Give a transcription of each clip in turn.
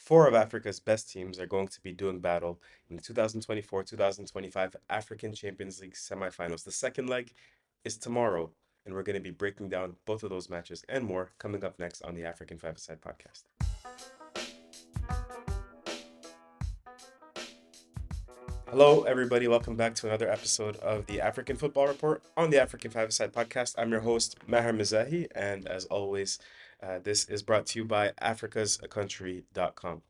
Four of Africa's best teams are going to be doing battle in the 2024-2025 African Champions League semifinals. The second leg is tomorrow, and we're going to be breaking down both of those matches and more coming up next on the African Five-A-Side podcast. Hello, everybody. Welcome back to another episode of the African Football Report on the African Five-A-Side podcast. I'm your host, Maher Mezahi, and as always, this is brought to you by africasaCountry.com.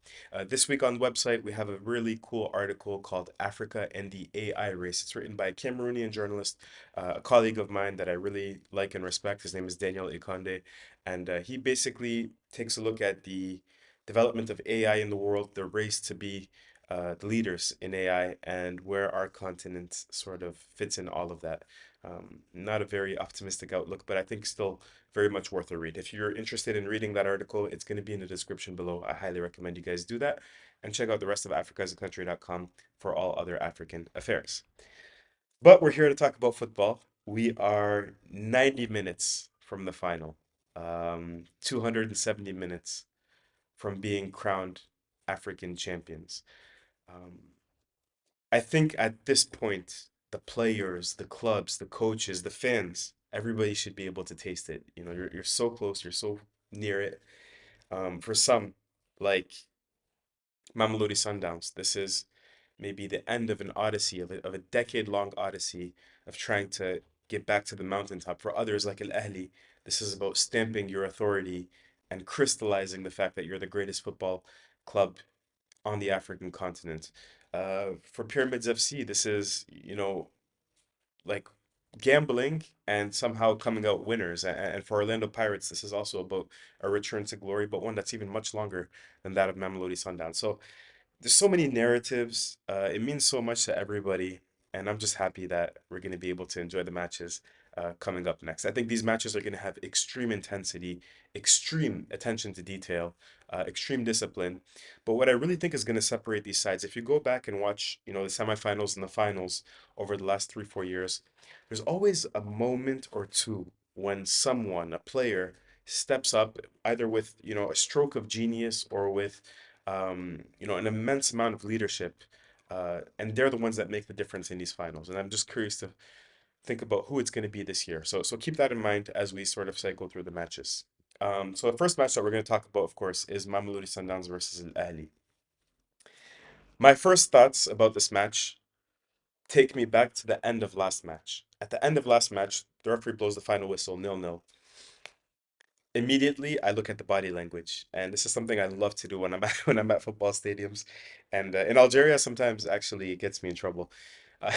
This week on the website, we have a really cool article called Africa and the AI Race. It's written by a Cameroonian journalist, a colleague of mine that I really like and respect. His name is Daniel Ikonde, and he basically takes a look at the development of AI in the world, the race to be the leaders in AI, and where our continent sort of fits in all of that. Not a very optimistic outlook, but I think still very much worth a read. If you're interested in reading that article, it's going to be in the description below. I highly recommend you guys do that and check out the rest of africasaCountry.com for all other African affairs. But we're here to talk about football. We are 90 minutes from the final, 270 minutes from being crowned African champions. Um, I think at this point, the players, the clubs, the coaches, the fans, everybody should be able to taste it. You know, you're so close, you're so near it. For some, like Mamelodi Sundowns, this is maybe the end of an odyssey, of a decade-long odyssey of trying to get back to the mountaintop. For others, like Al Ahly, this is about stamping your authority and crystallizing the fact that you're the greatest football club on the African continent. For Pyramids FC, this is, like gambling and somehow coming out winners. And for Orlando Pirates, this is also about a return to glory, but one that's even much longer than that of Mamelodi Sundowns. So there's so many narratives. It means so much to everybody, and I'm just happy that we're going to be able to enjoy the matches coming up next. I think these matches are going to have extreme intensity, extreme attention to detail, extreme discipline. But what I really think is going to separate these sides, if you go back and watch, the semifinals and the finals over the last 3, 4 years, there's always a moment or two when someone, a player, steps up either with, a stroke of genius or with an immense amount of leadership, and they're the ones that make the difference in these finals. And I'm just curious to think about who it's going to be this year. So keep that in mind as we sort of cycle through the matches. So the first match that we're going to talk about, of course, is Mamelodi Sundowns versus Al Ahly. My first thoughts about this match take me back to the end of last match. At the end of last match, the referee blows the final whistle, 0-0. Immediately I look at the body language, and this is something I love to do when I'm at when I'm at football stadiums, and in Algeria sometimes actually it gets me in trouble. uh,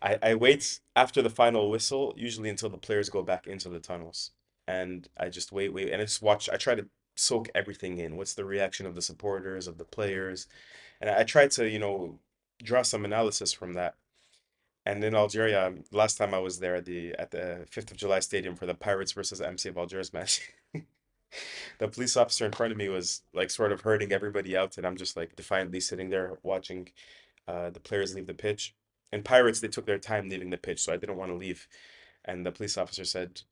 I wait after the final whistle, usually until the players go back into the tunnels, and I just wait, and I just watch. I try to soak everything in. What's the reaction of the supporters, of the players, and I try to draw some analysis from that. And in Algeria, last time I was there at the 5th of July Stadium for the Pirates versus MC of Algiers match, the police officer in front of me was like sort of herding everybody out, and I'm just like defiantly sitting there watching the players leave the pitch. And Pirates, they took their time leaving the pitch, so I didn't want to leave. And the police officer said,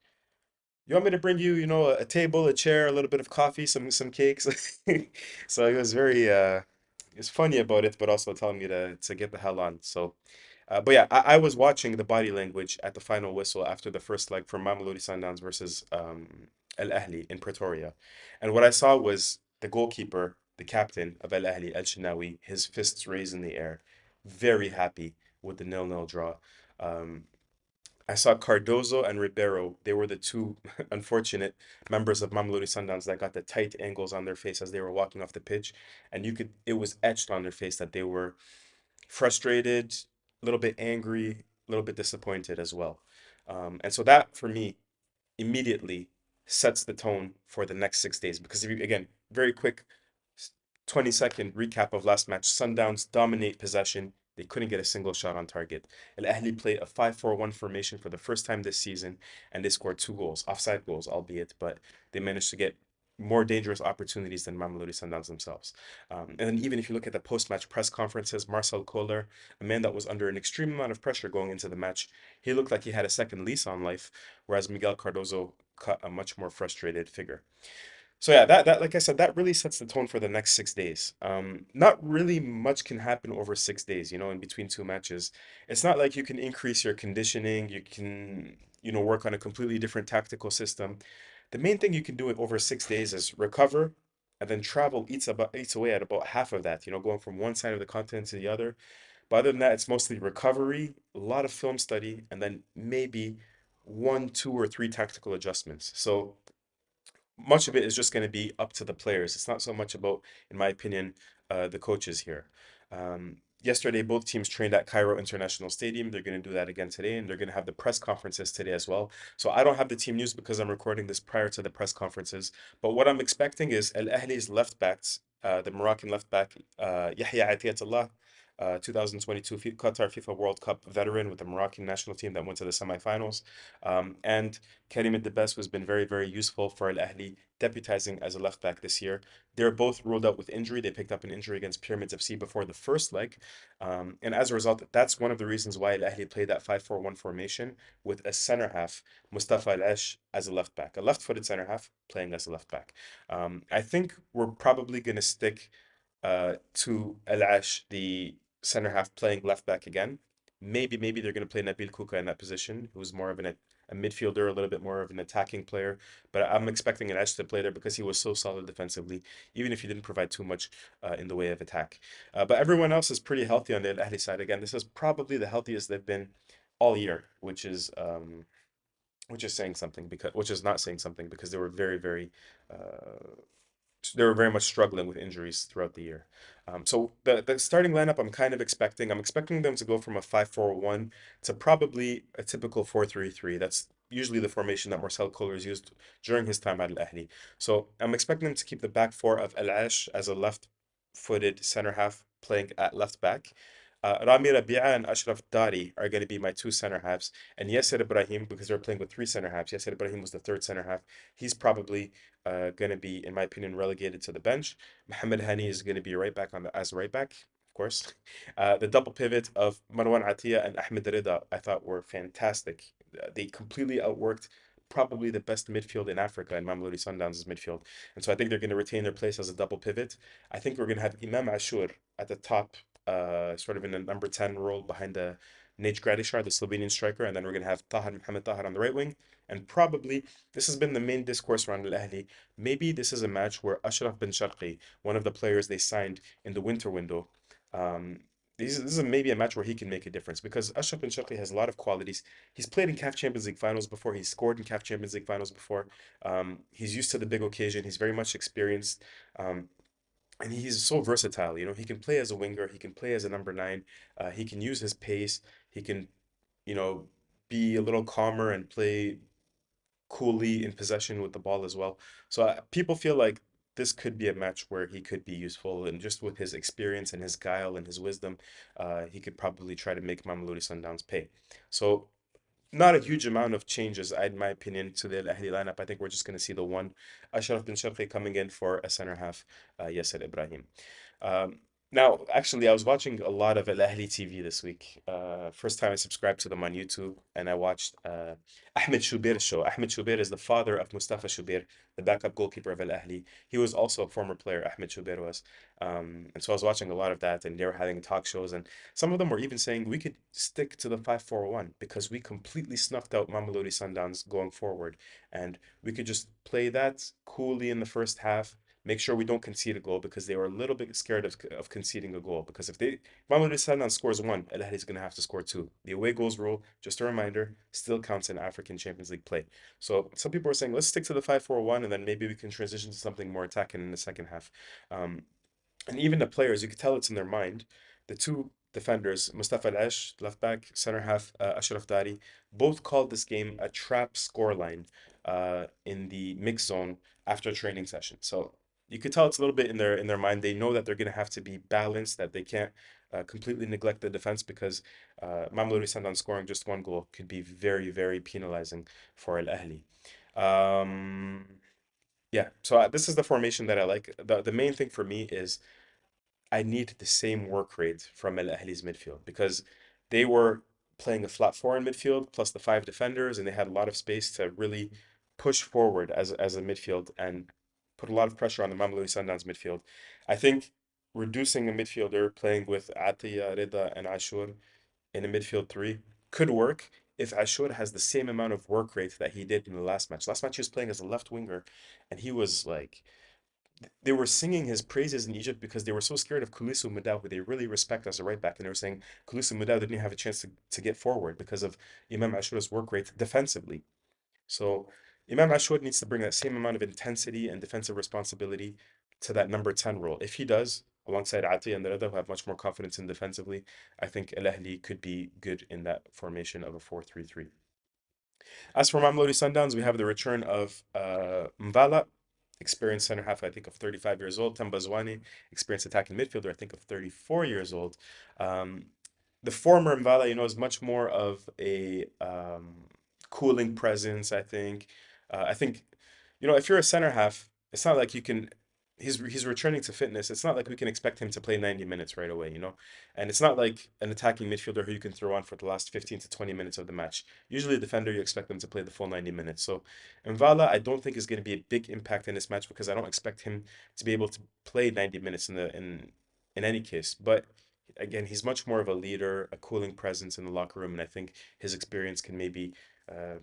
"You want me to bring you, a table, a chair, a little bit of coffee, some cakes?" So he was very it's funny about it, but also telling me to get the hell on. So, but yeah, I was watching the body language at the final whistle after the first leg from Mamelodi Sundowns versus Al Ahly in Pretoria, and what I saw was the goalkeeper, the captain of Al Ahly, El Shinawi, his fists raised in the air, very happy with the 0-0 draw. Um, I saw Cardozo and Ribeiro. They were the two unfortunate members of Mamelodi Sundowns that got the tight angles on their face as they were walking off the pitch, and it was etched on their face that they were frustrated, a little bit angry, a little bit disappointed as well. And so that for me immediately sets the tone for the next 6 days. Because if you, again, very quick 20-second recap of last match, Sundowns dominate possession. They couldn't get a single shot on target. Al Ahly played a 5-4-1 formation for the first time this season, and they scored two goals, offside goals, albeit, but they managed to get more dangerous opportunities than Mamelodi Sundowns themselves. And then even if you look at the post-match press conferences, Marcel Kohler, a man that was under an extreme amount of pressure going into the match, he looked like he had a second lease on life, whereas Miguel Cardozo cut a much more frustrated figure. So yeah, that like I said, that really sets the tone for the next 6 days. Not really much can happen over 6 days, in between two matches. It's not like you can increase your conditioning, you can, work on a completely different tactical system. The main thing you can do over 6 days is recover and then travel eats away at about half of that, going from one side of the continent to the other. But other than that, it's mostly recovery, a lot of film study, and then maybe one, two, or three tactical adjustments. So much of it is just going to be up to the players. It's not so much about, in my opinion, the coaches here. Yesterday, both teams trained at Cairo International Stadium. They're going to do that again today, and they're going to have the press conferences today as well. So I don't have the team news because I'm recording this prior to the press conferences. But what I'm expecting is Al Ahly's left backs, the Moroccan left back, Yahya Atiyatullah, 2022 Qatar FIFA World Cup veteran with the Moroccan national team that went to the semifinals, and Karim Debes has been very, very useful for Al Ahly, deputizing as a left back this year. They're both ruled out with injury. They picked up an injury against Pyramids FC before the first leg. And as a result, that's one of the reasons why Al Ahly played that 5-4-1 formation with a center half, Mustafa Al Ash, as a left back, a left footed center half playing as a left back. I think we're probably going to stick to Al Ash, the center half, playing left back again. Maybe they're going to play Nabil Kuka in that position, who's more of a midfielder, a little bit more of an attacking player. But I'm expecting an Ash to play there because he was so solid defensively, even if he didn't provide too much in the way of attack. But everyone else is pretty healthy on the Al Ahly side. Again, this is probably the healthiest they've been all year, which is saying something because which is not saying something because uh, they were very much struggling with injuries throughout the year. So the starting lineup I'm expecting them to go from a 5-4-1 to probably a typical 4-3-3. That's usually the formation that Marcel Koller used during his time at Al Ahly. So I'm expecting them to keep the back four of Al Ash as a left-footed center half playing at left back. Rami Rabia and Ashraf Dari are going to be my two center halves, and Yasser Ibrahim, because they're playing with three center halves. Yasser Ibrahim was the third center half. He's probably going to be, in my opinion, relegated to the bench. Mohamed Hani is going to be right back as right back, of course. The double pivot of Marwan Atiya and Ahmed Rida, I thought were fantastic. They completely outworked probably the best midfield in Africa in Mamelodi Sundowns' midfield. And so I think they're going to retain their place as a double pivot. I think we're going to have Imam Ashur at the top, sort of in a number 10 role behind the Nate Gradishar, the Slovenian striker, and then we're going to have Mohamed Tahar on the right wing, and probably this has been the main discourse around Al Ahly. Maybe this is a match where Ashraf bin Sharqi, one of the players they signed in the winter window, um, this is maybe a match where he can make a difference because Ashraf bin Sharqi has a lot of qualities. He's played in CAF Champions League finals before. He's scored in CAF Champions League finals before. He's used to the big occasion. He's very much experienced. And he's so versatile. He can play as a winger. He can play as a number nine. He can use his pace. He can, you know, be a little calmer and play coolly in possession with the ball as well. So people feel like this could be a match where he could be useful, and just with his experience and his guile and his wisdom, he could probably try to make Mamelodi Sundowns pay. So not a huge amount of changes, in my opinion, to the Al Ahly lineup. I think we're just going to see the one Ashraf bin Sharqi coming in for a center half, Yasser Ibrahim. Um, Now, actually, I was watching a lot of Al Ahly TV this week. First time I subscribed to them on YouTube, and I watched Ahmed Shubir's show. Ahmed Shubir is the father of Mustafa Shubir, the backup goalkeeper of Al Ahly. He was also a former player, Ahmed Shubir was. And so I was watching a lot of that, and they were having talk shows, and some of them were even saying we could stick to the 5-4-1 because we completely snuffed out Mamelodi Sundowns going forward. And we could just play that coolly in the first half, make sure we don't concede a goal because they were a little bit scared of conceding a goal. Because if Mamelodi Sundowns scores one, Al Ahly is going to have to score two. The away goals rule, just a reminder, still counts in African Champions League play. So some people are saying let's stick to the 5-4-1 and then maybe we can transition to something more attacking in the second half. Um, and even the players, you could tell it's in their mind. The two defenders, Mustafa Al-Ash, left back, center half, Ashraf Dari, both called this game a trap scoreline in the mix zone after a training session. So you could tell it's a little bit in their mind. They know that they're going to have to be balanced, that they can't completely neglect the defense because Mamelodi Sundowns scoring just one goal could be very, very penalizing for Al Ahly. Um, yeah, so this is the formation that I like. The main thing for me is I need the same work rate from Al Ahly's midfield because they were playing a flat four in midfield plus the five defenders, and they had a lot of space to really push forward as a midfield. And put a lot of pressure on the Mamelodi Sundowns midfield. I think reducing a midfielder playing with Atiya, Rida, and Ashur in a midfield three could work if Ashur has the same amount of work rate that he did in the last match. Last match he was playing as a left winger, and he was like they were singing his praises in Egypt because they were so scared of Kulisu Mudau, who they really respect as a right back, and they were saying Kulisu Mudau didn't have a chance to get forward because of Imam Ashur's work rate defensively. So Imam Ashur needs to bring that same amount of intensity and defensive responsibility to that number 10 role. If he does, alongside Ati and the other who have much more confidence in defensively, I think Al Ahly could be good in that formation of a 4-3-3. As for Mamelodi Sundowns, we have the return of Mvala, experienced center half, I think, of 35 years old. Tambazwani, experienced attacking midfielder, I think, of 34 years old. Um, the former Mvala, is much more of a cooling presence, I think. I think, if you're a center half, it's not like you can. He's returning to fitness. It's not like we can expect him to play 90 minutes right away. And it's not like an attacking midfielder who you can throw on for the last 15 to 20 minutes of the match. Usually, a defender, you expect them to play the full 90 minutes. So, Mvala, I don't think is going to be a big impact in this match because I don't expect him to be able to play 90 minutes in any case. But again, he's much more of a leader, a cooling presence in the locker room, and I think his experience can maybe uh,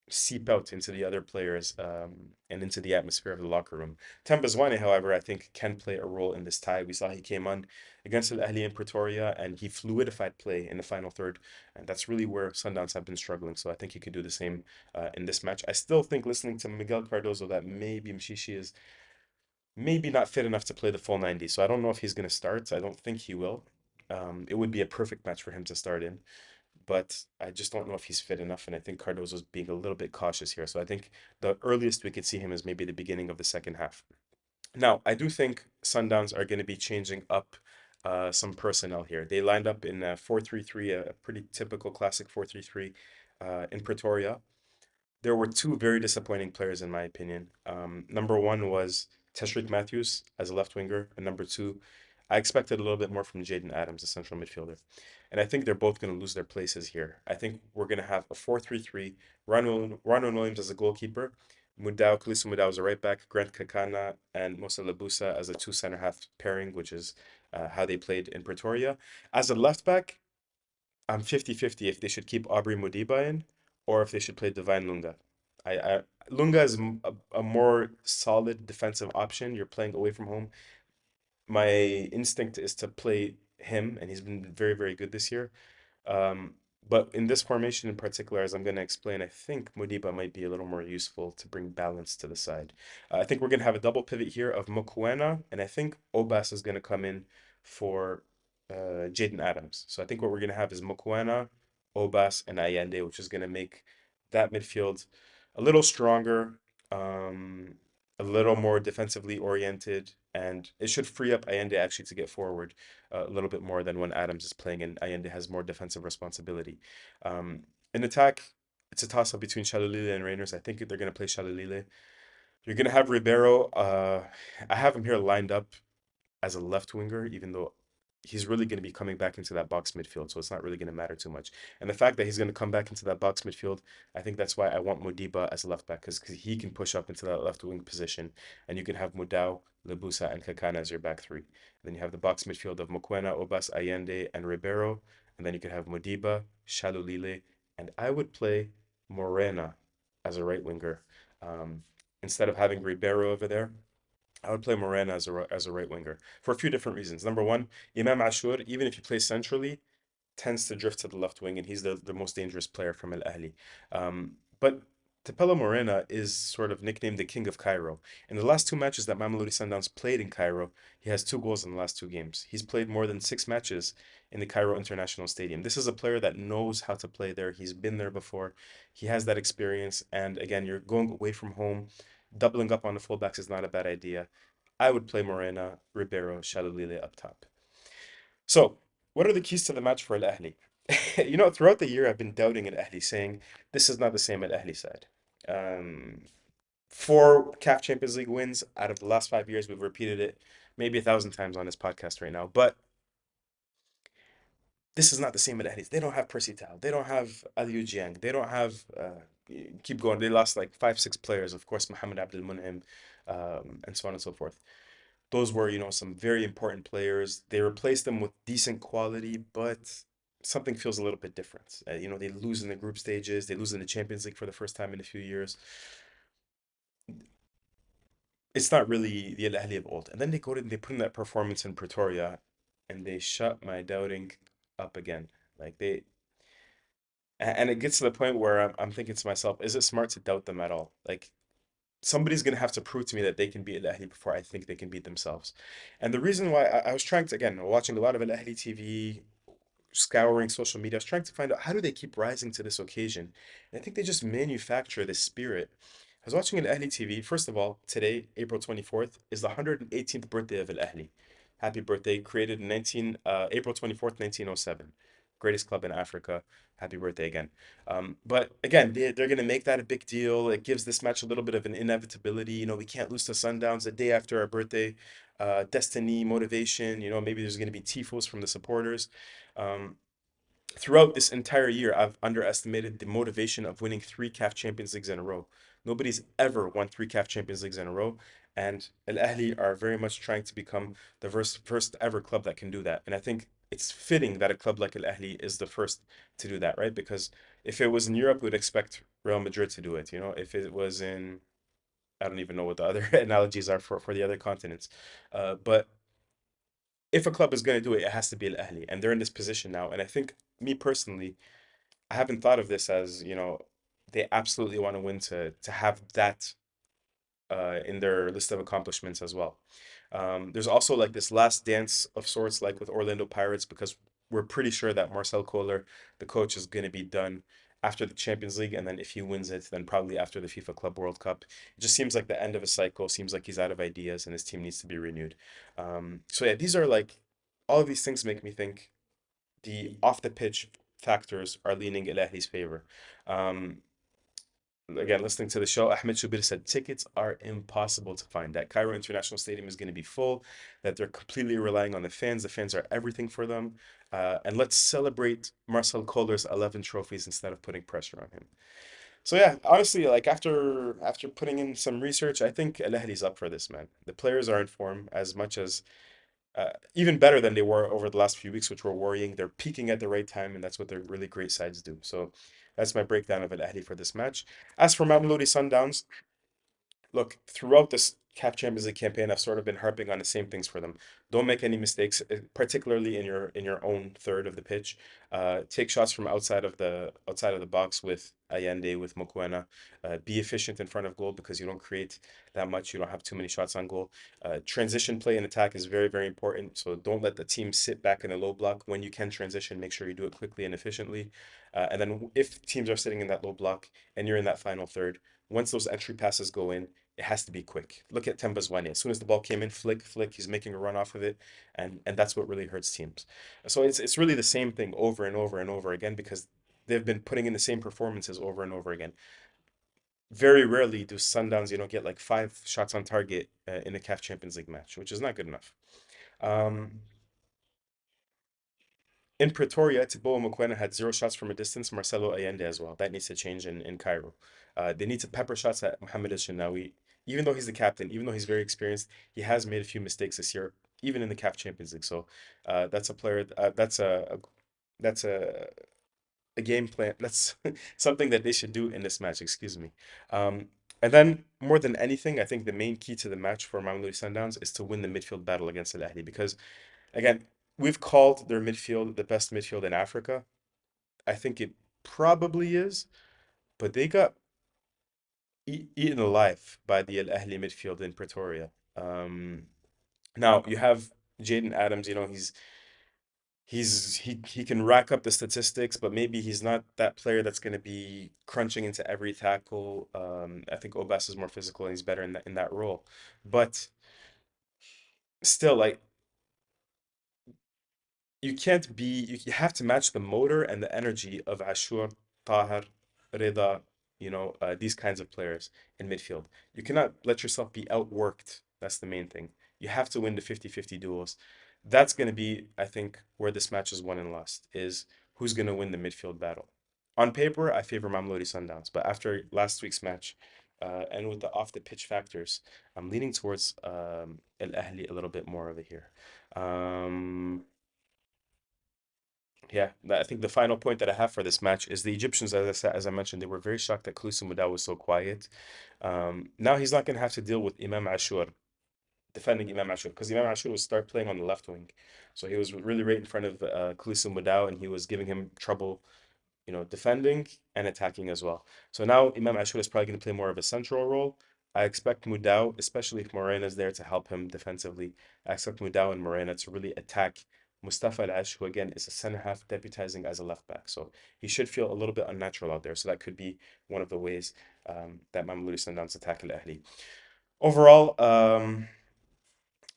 seep out into the other players and into the atmosphere of the locker room. Tambazwane, however, I think can play a role in this tie. We saw he came on against Al Ahly in Pretoria and he fluidified play in the final third, and that's really where Sundowns have been struggling. So I think he could do the same in this match. I still think, listening to Miguel Cardozo, that maybe Mshishi is maybe not fit enough to play the full 90. So I don't know if he's going to start. I don't think he will. It would be a perfect match for him to start in, but I just don't know if he's fit enough. And I think Cardozo's being a little bit cautious here. So I think the earliest we could see him is maybe the beginning of the second half. Now, I do think Sundowns are going to be changing up some personnel here. They lined up in a 4-3-3, a pretty typical classic 4-3-3 in Pretoria. There were two very disappointing players, in my opinion. Number one was Teshrick Matthews as a left winger, and number two, I expected a little bit more from Jaden Adams, a central midfielder. And I think they're both going to lose their places here. I think we're going to have a 4-3-3, Ronald Williams as a goalkeeper, Kulisu Mudau as a right back, Grant Kakana and Musa Labusa as a two center half pairing, which is how they played in Pretoria. As a left back, I'm 50-50 if they should keep Aubrey Modiba in or if they should play Divine Lunga. I Lunga is a more solid defensive option. You're playing away from home. My instinct is to play him, and he's been very, very good this year. Um, but in this formation in particular, as I'm going to explain, I think Modiba might be a little more useful to bring balance to the side. I think we're going to have a double pivot here of Mokoena, and I think Obas is going to come in for Jaden Adams. So I think what we're going to have is Mokoena, Obas, and Allende, which is going to make that midfield a little stronger, um, a little more defensively oriented, and it should free up Allende actually to get forward a little bit more than when Adams is playing and Allende has more defensive responsibility. In attack, it's a toss up between Shalulile and Rainers. I think they're going to play Shalulile. You're going to have Ribeiro. I have him here lined up as a left winger, even though he's really going to be coming back into that box midfield, so it's not really going to matter too much. And the fact that he's going to come back into that box midfield, I think that's why I want Modiba as a left back, because he can push up into that left wing position, and you can have Mudau, Lebusa, and Kakana as your back three. And then you have the box midfield of Mokwena, Obas, Allende, and Ribeiro, and then you can have Modiba, Shalulile, and I would play Morena as a right winger. Um, Instead of having Ribeiro over there, I would play Morena as a right winger for a few different reasons. Number one, Imam Ashur, even if you play centrally, tends to drift to the left wing, and he's the most dangerous player from Al Ahly. But Tapelo Morena is sort of nicknamed the King of Cairo. In the last two matches that Mamelodi Sundowns played in Cairo, he has two goals in the last two games. He's played more than six matches in the Cairo International Stadium. This is a player that knows how to play there. He's been there before. He has that experience. And again, you're going away from home. Doubling up on the fullbacks is not a bad idea. I would play Morena, Ribeiro, Shalulile up top. So, what are the keys to the match for Al Ahly? Throughout the year, I've been doubting Al Ahly, saying this is not the same Al Ahly side. Um, Four CAF Champions League wins out of the last 5 years. We've repeated it maybe 1,000 times on this podcast right now, but this is not the same Al Ahly. They don't have Percy Tau. They don't have Aliou Jiang. They don't have keep going. They lost like five, six players. Of course, Mohamed Abdel Munhim, and so on and so forth. Those were, some very important players. They replaced them with decent quality, but something feels a little bit different. They lose in the group stages, they lose in the Champions League for the first time in a few years. It's not really the Al Ahly of old. And then they put in that performance in Pretoria, and they shut my doubting up again. Like and it gets to the point where I'm thinking to myself, is it smart to doubt them at all? Like somebody's gonna have to prove to me that they can beat Al Ahly before I think they can beat themselves. And the reason why I was trying to, again, watching a lot of Al Ahly TV, scouring social media. I was trying to find out, how do they keep rising to this occasion? And I think they just manufacture this spirit. I was watching Al Ahly TV. First of all, today, April 24th, is the 118th birthday of Al Ahly. Happy birthday. Created in April 24th, 1907. Greatest club in Africa. Happy birthday again. But again, they're going to make that a big deal. It gives this match a little bit of an inevitability. We can't lose to Sundowns the day after our birthday. Destiny, motivation. Maybe there's going to be tifos from the supporters. Um, Throughout this entire year, I've underestimated the motivation of winning three CAF Champions Leagues in a row. Nobody's ever won three CAF Champions Leagues in a row, and Al Ahly are very much trying to become the first ever club that can do that. And I think it's fitting that a club like Al Ahly is the first to do that, right? Because if it was in Europe, we'd expect Real Madrid to do it. If it was in, I don't even know what the other analogies are for the other continents, but if a club is going to do it, it has to be Al Ahly, and they're in this position now. And I think, me personally, I haven't thought of this as, they absolutely want to win to have that in their list of accomplishments as well. There's also like this last dance of sorts, like with Orlando Pirates, because we're pretty sure that Marcel Kohler, the coach, is going to be done after the Champions League, and then if he wins it, then probably after the FIFA Club World Cup. It just seems like the end of a cycle. Seems like he's out of ideas, and his team needs to be renewed. So yeah, these are like all of these things make me think the off the pitch factors are leaning Al Ahly's favor. Um, Again, listening to the show, Ahmed Shubir said tickets are impossible to find. That Cairo International Stadium is going to be full, that they're completely relying on the fans. The fans are everything for them. And let's celebrate Marcel Kohler's 11 trophies instead of putting pressure on him. So yeah, honestly, like after putting in some research, I think Al Ahly's up for this, man. The players are in form as much as even better than they were over the last few weeks, which were worrying. They're peaking at the right time, and that's what the really great sides do. So that's my breakdown of Al Ahly for this match. As for Mamelodi Sundowns, look, throughout this CAF Champions League campaign, I've sort of been harping on the same things for them. Don't make any mistakes, particularly in your own third of the pitch. Take shots from outside of the box with Allende, with Mokoena. Be efficient in front of goal because you don't create that much. You don't have too many shots on goal. Transition play and attack is very, very important. So don't let the team sit back in a low block. When you can transition, make sure you do it quickly and efficiently. And then if teams are sitting in that low block and you're in that final third, once those entry passes go in, it has to be quick. Look at Temba's Zwane. As soon as the ball came in, flick, flick, he's making a run off of it, and that's what really hurts teams. So it's really the same thing over and over and over again because they've been putting in the same performances over and over again. Very rarely do Sundowns, get like five shots on target in a CAF Champions League match, which is not good enough. Um, in Pretoria, Teboho Mokoena had zero shots from a distance. Marcelo Allende as well. That needs to change in Cairo. They need to pepper shots at Mohamed El Shenawi. Even though he's the captain, even though he's very experienced, he has made a few mistakes this year, even in the CAF Champions League. So that's a player. That's a game plan. That's something that they should do in this match. Excuse me. Um, and then more than anything, I think the main key to the match for Mamelodi Sundowns is to win the midfield battle against Al Ahly because again, we've called their midfield the best midfield in Africa. I think it probably is, but they got eaten alive by the Al Ahly midfield in Pretoria. Now you have Jaden Adams. He can rack up the statistics, but maybe he's not that player that's going to be crunching into every tackle. I think Obas is more physical and he's better in that role. But still, like you have to match the motor and the energy of Ashur, Tahir, Reda, these kinds of players in midfield. You cannot let yourself be outworked. That's the main thing. You have to win the 50-50 duels. That's going to be, I think, where this match is won and lost, is who's going to win the midfield battle. On paper, I favor Mamelodi Sundowns, but after last week's match, and with the off the pitch factors, I'm leaning towards Al Ahly a little bit more over here. Um, yeah, I think the final point that I have for this match is the Egyptians, as I mentioned, they were very shocked that Koulibaly Mudau was so quiet. Now he's not going to have to deal with Imam Ashur, defending Imam Ashur, because Imam Ashur would start playing on the left wing. So he was really right in front of Koulibaly Mudau, and he was giving him trouble, defending and attacking as well. So now Imam Ashur is probably going to play more of a central role. I expect Mudau, especially if Morena is there to help him defensively, I expect Mudau and Morena to really attack Mustafa Al-Ash, who again is a center half deputizing as a left back. So he should feel a little bit unnatural out there. So that could be one of the ways that Mamelodi Sundowns attack Al Ahly. Overall,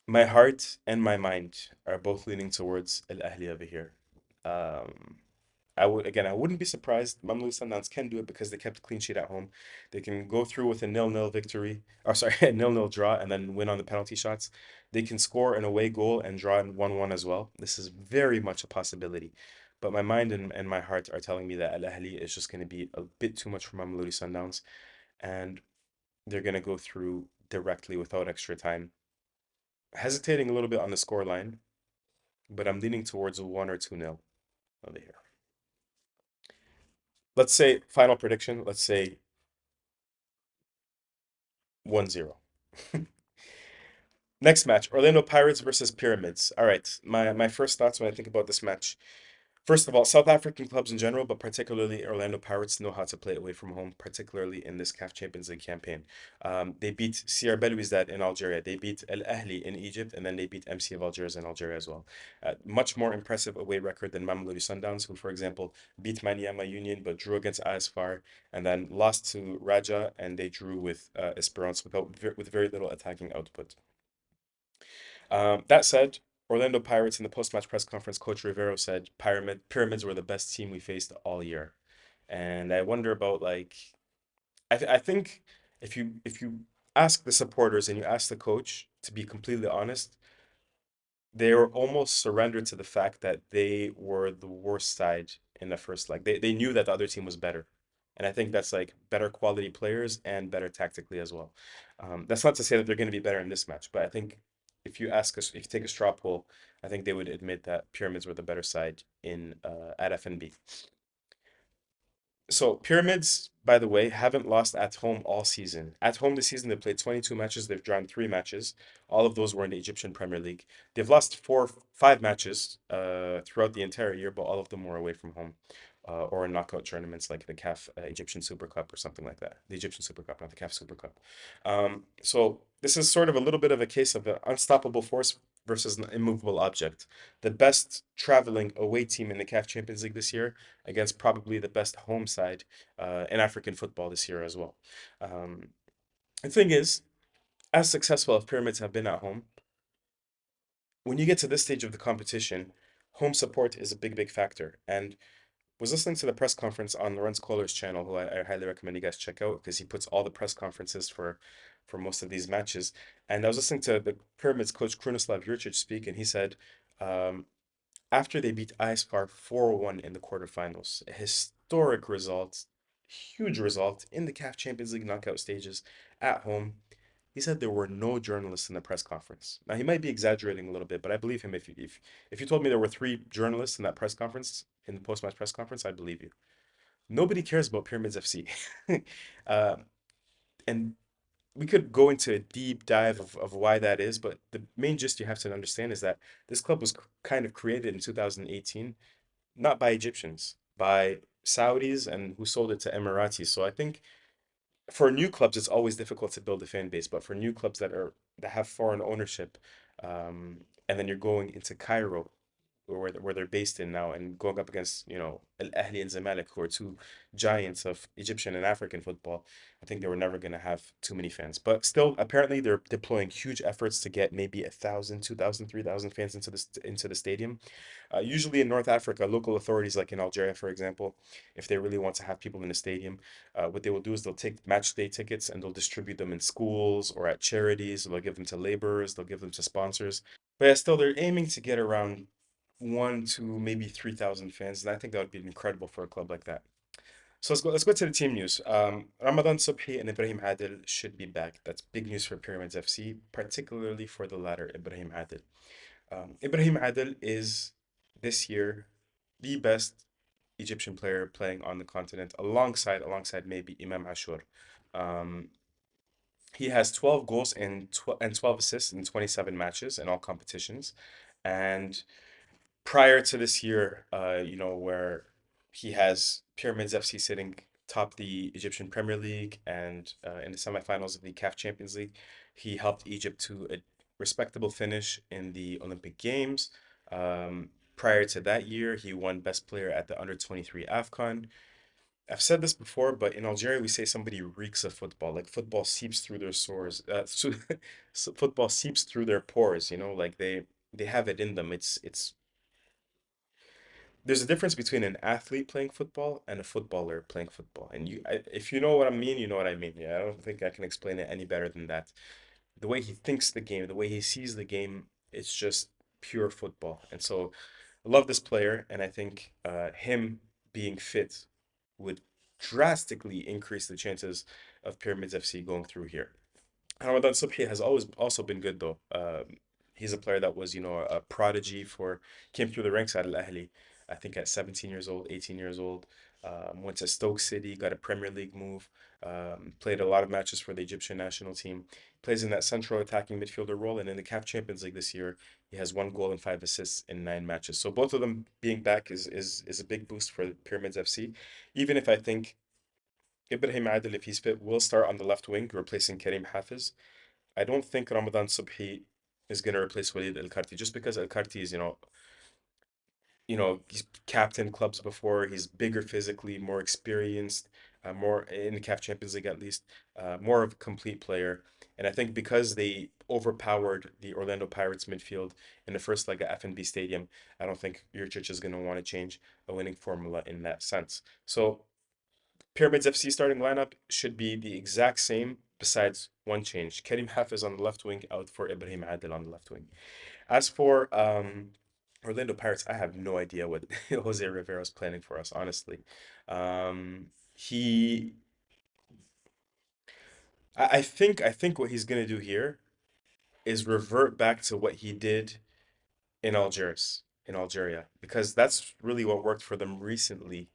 my heart and my mind are both leaning towards Al Ahly over here. Um, I wouldn't be surprised. Mamelodi Sundowns can do it because they kept a clean sheet at home. They can go through with a nil-nil victory, or sorry, a nil-nil draw, and then win on the penalty shots. They can score an away goal and draw in 1-1 as well. This is very much a possibility. But my mind and my heart are telling me that Al Ahly is just going to be a bit too much for Mamelodi Sundowns, and they're going to go through directly without extra time. Hesitating a little bit on the score line, but I'm leaning towards a 1 or 2-0 over here. Let's say final prediction. Let's say 1-0. Next match, Orlando Pirates versus Pyramids. All right, my first thoughts when I think about this match. First of all, South African clubs in general, but particularly Orlando Pirates, know how to play away from home, particularly in this CAF Champions League campaign. They beat CR Belouizdad in Algeria, they beat El Ahly in Egypt, and then they beat MC of Algiers in Algeria as well. Much more impressive away record than Mamelodi Sundowns, who, for example, beat Maniama Union but drew against AFR, and then lost to Raja, and they drew with Esperance with very little attacking output. That said, Orlando Pirates in the post-match press conference, Coach Rivero said Pyramids were the best team we faced all year. And I wonder about like I think if you ask the supporters and you ask the coach to be completely honest, they were almost surrendered to the fact that they were the worst side in the first leg. They knew that the other team was better. And I think that's like better quality players and better tactically as well. That's not to say that they're going to be better in this match, but I think if you ask us, if you take a straw poll, I think they would admit that Pyramids were the better side in at FNB. So Pyramids, by the way, haven't lost at home all season. At home this season, they've played 22 matches. They've drawn 3 matches. All of those were in the Egyptian Premier League. They've lost 5 matches throughout the entire year, but all of them were away from home. Or in knockout tournaments like the CAF Egyptian Super Cup or something like that. The Egyptian Super Cup, not the CAF Super Cup. So this is sort of a little bit of a case of an unstoppable force versus an immovable object. The best traveling away team in the CAF Champions League this year against probably the best home side in African football this year as well. Um, the thing is, as successful as Pyramids have been at home, when you get to this stage of the competition, home support is a big factor. And was listening to the press conference on Lorenz Kohler's channel, who I highly recommend you guys check out because he puts all the press conferences for most of these matches. And I was listening to the Pyramids coach Krunoslav Jurcic speak, and he said, um, after they beat ISFAR 4-1 in the quarterfinals, a historic result, huge result in the CAF Champions League knockout stages at home. He said there were no journalists in the press conference. Now he might be exaggerating a little bit, but I believe him. If you told me there were 3 journalists in that press conference, in the post-match press conference, I believe you. Nobody cares about Pyramids FC, uh, and we could go into a deep dive of why that is. But the main gist you have to understand is that this club was kind of created in 2018 not by Egyptians, by Saudis and who sold it to Emiratis. So I think for new clubs, it's always difficult to build a fan base, but for new clubs that have foreign ownership, and then you're going into Cairo, where they're based in now, and going up against Al Ahly and Zamalek, who are two giants of Egyptian and African football. I think they were never going to have too many fans, but still, apparently they're deploying huge efforts to get maybe 1,000, 2,000, 3,000 fans into the stadium. Usually in North Africa, local authorities, like in Algeria, for example, if they really want to have people in the stadium, what they will do is they'll take match day tickets and they'll distribute them in schools or at charities, or they'll give them to laborers, they'll give them to sponsors. But yeah, still, they're aiming to get around 1 to maybe 3,000 fans, and I think that would be incredible for a club like that. So let's go to the team news. Ramadan Subhi and Ibrahim Adil should be back. That's big news for Pyramids FC, particularly for the latter, Ibrahim Adil. Ibrahim Adil is this year the best Egyptian player playing on the continent, alongside maybe Imam Ashur. Um, he has 12 goals and 12 assists in 27 matches in all competitions, and prior to this year, where he has Pyramids FC sitting top the Egyptian Premier League and in the semifinals of the CAF Champions League, he helped Egypt to a respectable finish in the Olympic Games. Prior to that year, he won Best Player at the Under 23 AFCON. I've said this before, but in Algeria, we say somebody reeks of football. Like football seeps through their sores. So football seeps through their pores. Like they have it in them. It's there's a difference between an athlete playing football and a footballer playing football. And if you know what I mean, you know what I mean. Yeah, I don't think I can explain it any better than that. The way he thinks the game, the way he sees the game, it's just pure football. And so I love this player, and I think him being fit would drastically increase the chances of Pyramids FC going through here. Ramadan Subhi has always also been good though. He's a player that was, a prodigy came through the ranks at Al Ahly, I think at 17 years old, 18 years old. Went to Stoke City, got a Premier League move, played a lot of matches for the Egyptian national team. Plays in that central attacking midfielder role, and in the CAF Champions League this year, he has 1 goal and 5 assists in 9 matches. So both of them being back is a big boost for Pyramids FC. Even if I think Ibrahim Adil, if he's fit, will start on the left wing, replacing Karim Hafiz. I don't think Ramadan Subhi is going to replace Walid El Karti just because El Karti is, he's captained clubs before. He's bigger physically, more experienced, more in the CAF Champions League at least, more of a complete player. And I think because they overpowered the Orlando Pirates midfield in the first leg at FNB Stadium, I don't think Jurcic is going to want to change a winning formula in that sense. So Pyramids FC starting lineup should be the exact same, besides one change. Karim Hafiz on the left wing, out for Ibrahim Adil on the left wing. As for Orlando Pirates, I have no idea what Jose Rivera is planning for us, honestly. He, I think what he's gonna do here is revert back to what he did in Algeria, because that's really what worked for them recently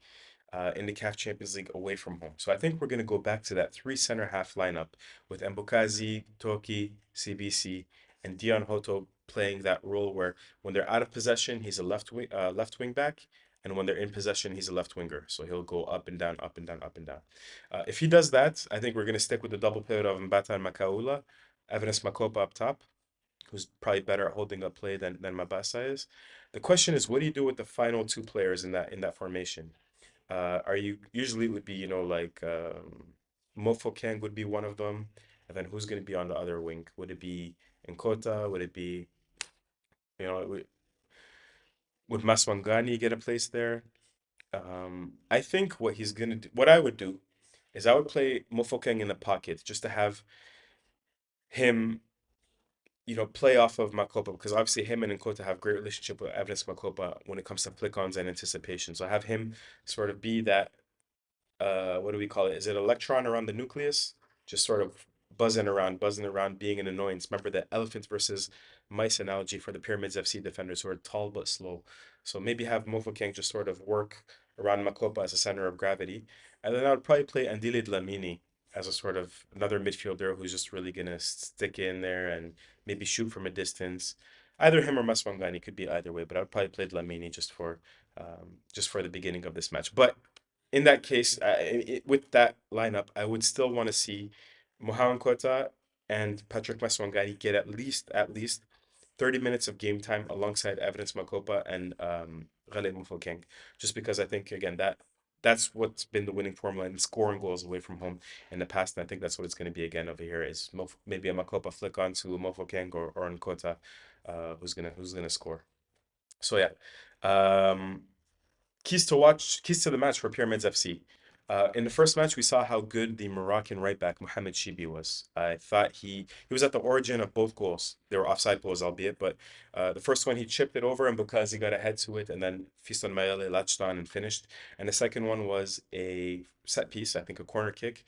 in the CAF Champions League away from home. So I think we're going to go back to that three center half lineup with Mbukazi, Toki, CBC, and Dion Hoto playing that role where when they're out of possession, he's a left wing back, and when they're in possession, he's a left winger. So he'll go up and down, up and down, up and down. If he does that, I think we're going to stick with the double pivot of Mbata and Makaula, Evanes Makopa up top, who's probably better at holding up play than Mabasa is. The question is, what do you do with the final two players in that formation? Are you usually it would be, like Mofo Kang would be one of them, and then who's going to be on the other wing? Would it be Nkota? Would it be, would Maswangani get a place there? I think what I would do is I would play Mofo Kang in the pocket just to have him, play off of Makopa, because obviously him and Nkota have great relationship with Evidence Makopa when it comes to flick-ons and anticipation. So I have him sort of be that what do we call it? Is it electron around the nucleus? Just sort of buzzing around, being an annoyance. Remember the elephant versus mice analogy for the Pyramids FC defenders who are tall but slow. So maybe have Mofokeng just sort of work around Makopa as a center of gravity. And then I would probably play Andile Dlamini as a sort of another midfielder who's just really gonna stick in there and maybe shoot from a distance. Either him or Maswangani, could be either way, but I would probably play Dlamini just for the beginning of this match. But in that case, with that lineup, I would still want to see Mohamed Kota and Patrick Maswangani get at least 30 minutes of game time alongside Evidence Makopa and Rale Mufokeng, just because I think again that's what's been the winning formula in scoring goals away from home in the past, and I think that's what it's going to be again over here. Is maybe a Makopa flick on to Mofokeng or Nkota, who's gonna score. So yeah, keys to the match for Pyramids FC. In the first match, we saw how good the Moroccan right back Mohamed Chibi was. I thought he was at the origin of both goals. They were offside goals, albeit, but the first one he chipped it over, and because he got ahead to it, and then Fiston Mayele latched on and finished. And the second one was a set piece, I think a corner kick.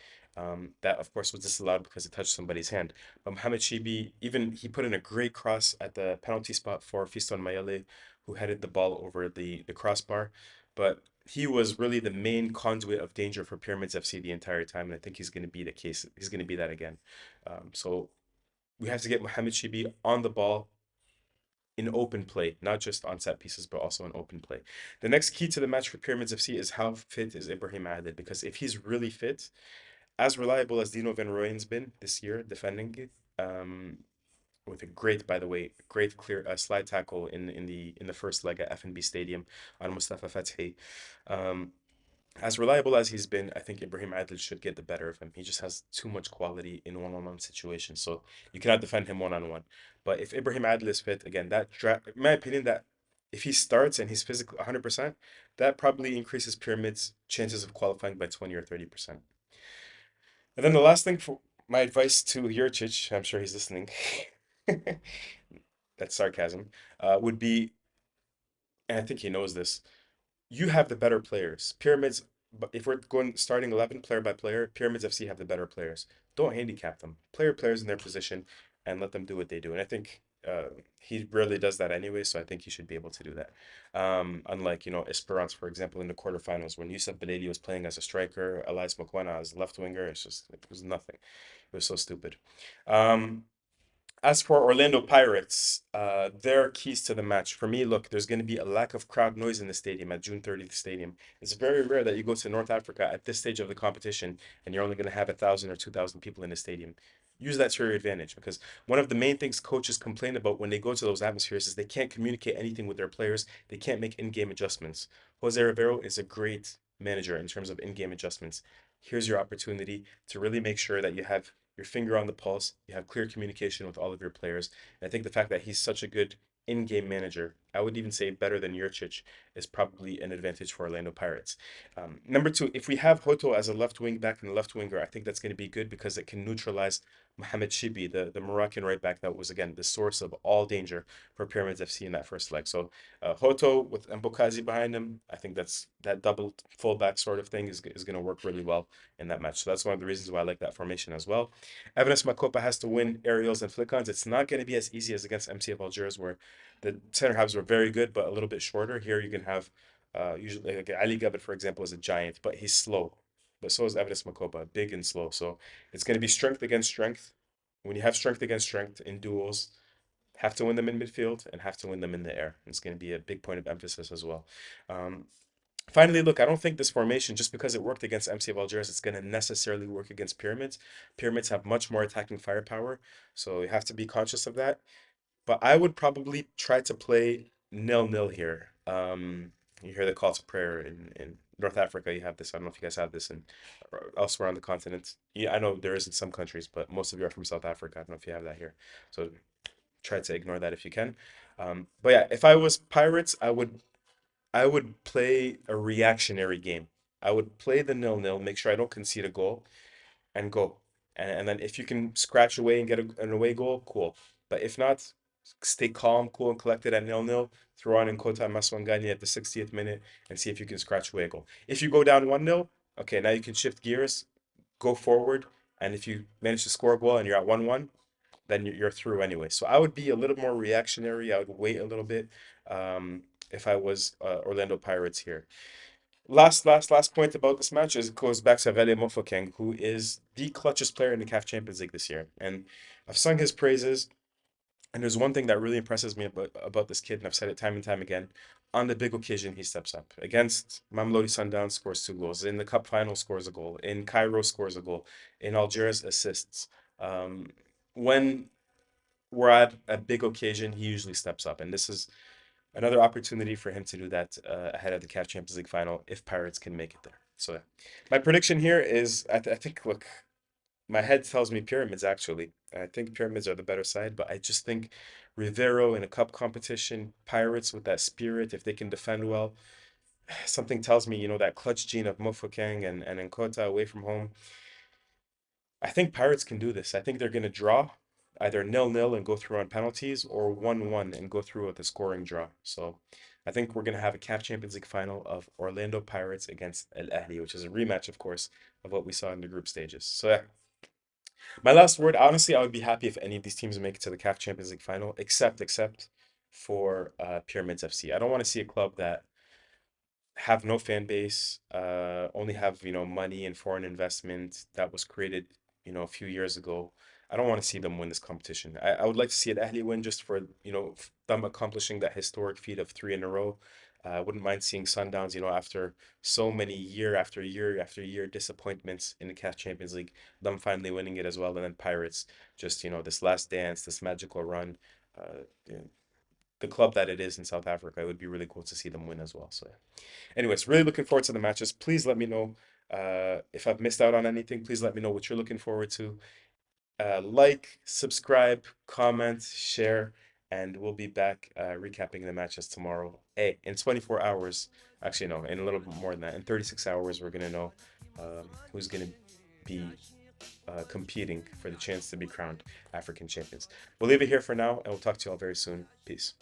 That of course was disallowed because it touched somebody's hand. But Mohamed Chibi, even he put in a great cross at the penalty spot for Fiston Mayele, who headed the ball over the crossbar. But he was really the main conduit of danger for Pyramids FC the entire time, and I think he's going to be the case. He's going to be that again. So we have to get Mohamed Shibi on the ball in open play, not just on set pieces, but also in open play. The next key to the match for Pyramids FC is how fit is Ibrahim Adil, because if he's really fit, as reliable as Dino Van Rooyen's been this year defending, um, with a great, by the way, great clear slide tackle in the first leg at FNB Stadium on Mustafa Fathi. Um, as reliable as he's been, I think Ibrahim Adil should get the better of him. He just has too much quality in one-on-one situations, so you cannot defend him one-on-one. But if Ibrahim Adil is fit, again, in my opinion, that if he starts and he's physically 100%, that probably increases Pyramid's chances of qualifying by 20 or 30%. And then the last thing for my advice to Jurcic, I'm sure he's listening, that's sarcasm, would be, and I think he knows this, you have the better players. Pyramids, but if we're going starting 11 player by player, Pyramids FC have the better players. Don't handicap them. Play your players in their position and let them do what they do. And I think he rarely does that anyway, so I think he should be able to do that. Unlike, Esperance, for example, in the quarterfinals, when Yusuf Beledi was playing as a striker, Elias Mokwana as left winger, it was nothing. It was so stupid. Um, as for Orlando Pirates, their keys to the match. For me, look, there's going to be a lack of crowd noise in the stadium at June 30th Stadium. It's very rare that you go to North Africa at this stage of the competition and you're only going to have 1,000 or 2,000 people in the stadium. Use that to your advantage, because one of the main things coaches complain about when they go to those atmospheres is they can't communicate anything with their players. They can't make in-game adjustments. Jose Rivero is a great manager in terms of in-game adjustments. Here's your opportunity to really make sure that you have your finger on the pulse, you have clear communication with all of your players. And I think the fact that he's such a good in-game manager, I would even say better than Jurcic, is probably an advantage for Orlando Pirates. Number two, if we have Hoto as a left wing back and a left winger, I think that's going to be good because it can neutralize Mohamed Shibi, the Moroccan right back that was, again, the source of all danger for Pyramids FC in that first leg. So Hoto with Mbokazi behind him, I think that double fullback sort of thing is going to work really well in that match. So that's one of the reasons why I like that formation as well. Evanes Makopa has to win aerials and flick-ons. It's not going to be as easy as against MCF Algiers, where the center halves were very good, but a little bit shorter. Here you can have usually like Ali Gabet, for example, is a giant, but he's slow. But so is Evanes Makopa, big and slow. So it's going to be strength against strength. When you have strength against strength in duels, have to win them in midfield and have to win them in the air. It's going to be a big point of emphasis as well. Um, Finally, look, I don't think this formation, just because it worked against MC of Algiers, it's going to necessarily work against Pyramids. Pyramids have much more attacking firepower, so you have to be conscious of that. But I would probably try to play nil-nil here. You hear the call to prayer in North Africa. You have this. I don't know if you guys have this in elsewhere on the continent. Yeah, I know there is in some countries, but most of you are from South Africa. I don't know if you have that here. So try to ignore that if you can. But yeah, if I was Pirates, I would play a reactionary game. I would play the nil-nil, make sure I don't concede a goal, and go. And then if you can scratch away and get an away goal, cool. But if not, stay calm, cool, and collected at nil-nil. Throw on in Kota Maswangani at the 60th minute and see if you can scratch away a goal. If you go down 1-0, okay, now you can shift gears, go forward, and if you manage to score a goal and you're at 1-1, then you're through anyway. So I would be a little more reactionary. I would wait a little bit if I was Orlando Pirates here. Last point about this match is it goes back to Vele Mofokeng, who is the clutchest player in the CAF Champions League this year. And I've sung his praises. And there's one thing that really impresses me about this kid, and I've said it time and time again. On the big occasion, he steps up. Against Mamelodi Sundowns, scores 2 goals. In the cup final, scores a goal. In Cairo, scores a goal. In Algiers, assists. When we're at a big occasion, he usually steps up. And this is another opportunity for him to do that ahead of the CAF Champions League final if Pirates can make it there. So yeah. My prediction here is I think, look, my head tells me Pyramids actually. I think Pyramids are the better side, but I just think Rivero in a cup competition, Pirates with that spirit, if they can defend well, something tells me, that clutch gene of Mofokeng and Nkota away from home. I think Pirates can do this. I think they're going to draw either 0-0 and go through on penalties or 1-1 and go through with a scoring draw. So I think we're going to have a CAF Champions League final of Orlando Pirates against El Ahly, which is a rematch, of course, of what we saw in the group stages. So yeah, my last word, honestly, I would be happy if any of these teams make it to the CAF Champions League final, except for Pyramids FC. I don't want to see a club that have no fan base, only have, money and foreign investment that was created, a few years ago. I don't want to see them win this competition. I would like to see an Ahly win just for, them accomplishing that historic feat of three in a row. I wouldn't mind seeing Sundowns, after so many year after year after year disappointments in the CAF Champions League, them finally winning it as well. And then Pirates, just, this last dance, this magical run. Yeah, the club that it is in South Africa, it would be really cool to see them win as well. So yeah. Anyways, really looking forward to the matches. Please let me know if I've missed out on anything. Please let me know what you're looking forward to. Like, subscribe, comment, share, and we'll be back recapping the matches tomorrow. Hey, in 24 hours, actually, no, in a little bit more than that. In 36 hours, we're going to know who's going to be competing for the chance to be crowned African champions. We'll leave it here for now, and we'll talk to you all very soon. Peace.